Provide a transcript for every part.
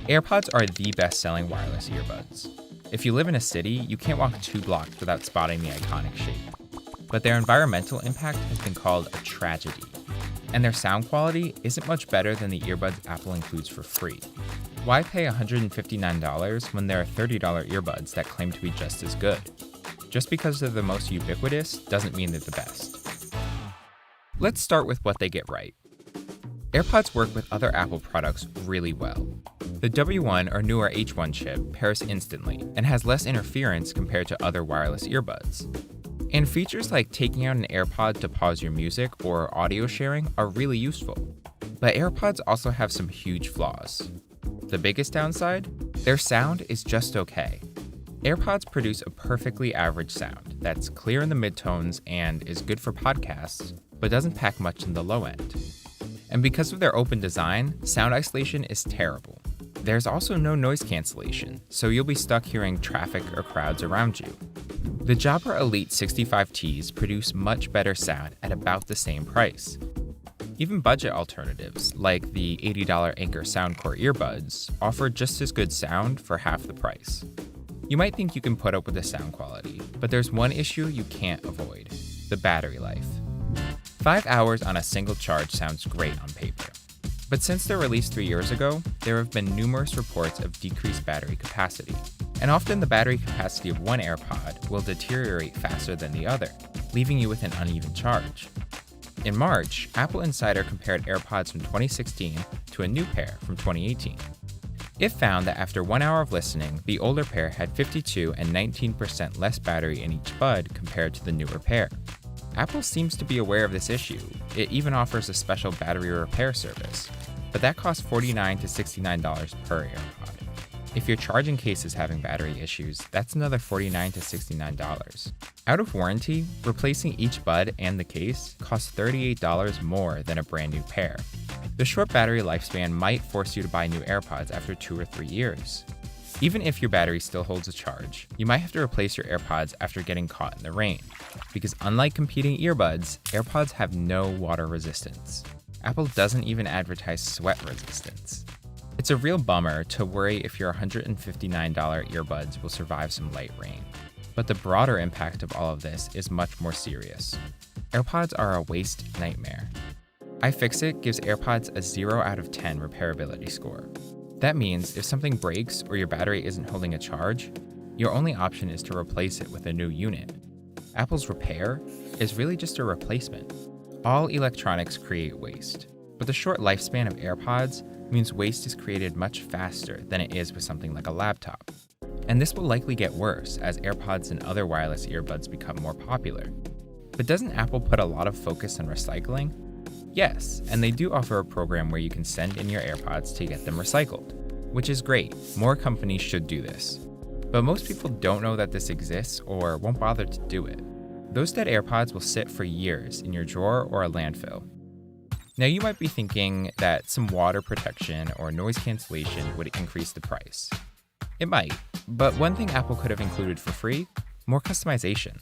AirPods are the best-selling wireless earbuds. If you live in a city, you can't walk 2 blocks without spotting the iconic shape. But their environmental impact has been called a tragedy. And their sound quality isn't much better than the earbuds Apple includes for free. Why pay $159 when there are $30 earbuds that claim to be just as good? Just because they're the most ubiquitous doesn't mean they're the best. Let's start with what they get right. AirPods work with other Apple products really well. The W1 or newer H1 chip pairs instantly and has less interference compared to other wireless earbuds. And features like taking out an AirPod to pause your music or audio sharing are really useful. But AirPods also have some huge flaws. The biggest downside? Their sound is just okay. AirPods produce a perfectly average sound that's clear in the midtones and is good for podcasts, but doesn't pack much in the low end. And because of their open design, sound isolation is terrible. There's also no noise cancellation, so you'll be stuck hearing traffic or crowds around you. The Jabra Elite 65Ts produce much better sound at about the same price. Even budget alternatives, like the $80 Anker Soundcore earbuds, offer just as good sound for half the price. You might think you can put up with the sound quality, but there's one issue you can't avoid: the battery life. 5 hours on a single charge sounds great on paper. But since their release 3 years ago, there have been numerous reports of decreased battery capacity. And often the battery capacity of one AirPod will deteriorate faster than the other, leaving you with an uneven charge. In March, Apple Insider compared AirPods from 2016 to a new pair from 2018. It found that after 1 hour of listening, the older pair had 52% and 19% less battery in each bud compared to the newer pair. Apple seems to be aware of this issue. It even offers a special battery repair service, but that costs $49 to $69 per AirPod. If your charging case is having battery issues, that's another $49 to $69. Out of warranty, replacing each bud and the case costs $38 more than a brand new pair. The short battery lifespan might force you to buy new AirPods after 2 or 3 years. Even if your battery still holds a charge, you might have to replace your AirPods after getting caught in the rain, because unlike competing earbuds, AirPods have no water resistance. Apple doesn't even advertise sweat resistance. It's a real bummer to worry if your $159 earbuds will survive some light rain. But the broader impact of all of this is much more serious. AirPods are a waste nightmare. iFixit gives AirPods a 0 out of 10 repairability score. That means if something breaks or your battery isn't holding a charge, your only option is to replace it with a new unit. Apple's repair is really just a replacement. All electronics create waste, but the short lifespan of AirPods means waste is created much faster than it is with something like a laptop. And this will likely get worse as AirPods and other wireless earbuds become more popular. But doesn't Apple put a lot of focus on recycling? Yes, and they do offer a program where you can send in your AirPods to get them recycled, which is great. More companies should do this. But most people don't know that this exists or won't bother to do it. Those dead AirPods will sit for years in your drawer or a landfill. Now you might be thinking that some water protection or noise cancellation would increase the price. It might, but one thing Apple could have included for free: more customization.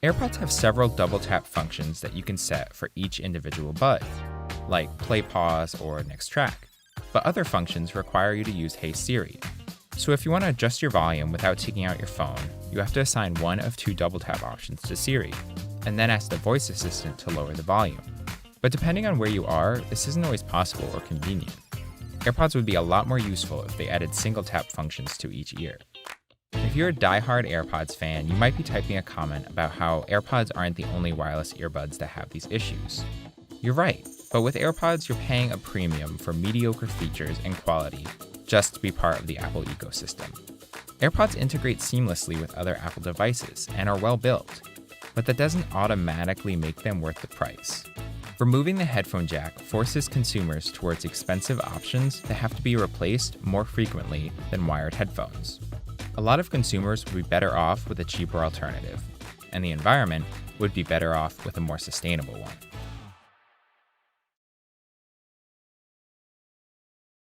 AirPods have several double tap functions that you can set for each individual bud, like play pause or next track. But other functions require you to use Hey Siri. So if you want to adjust your volume without taking out your phone, you have to assign one of 2 double tap options to Siri, and then ask the voice assistant to lower the volume. But depending on where you are, this isn't always possible or convenient. AirPods would be a lot more useful if they added single tap functions to each ear. If you're a die-hard AirPods fan, you might be typing a comment about how AirPods aren't the only wireless earbuds that have these issues. You're right, but with AirPods, you're paying a premium for mediocre features and quality just to be part of the Apple ecosystem. AirPods integrate seamlessly with other Apple devices and are well built, but that doesn't automatically make them worth the price. Removing the headphone jack forces consumers towards expensive options that have to be replaced more frequently than wired headphones. A lot of consumers would be better off with a cheaper alternative, and the environment would be better off with a more sustainable one.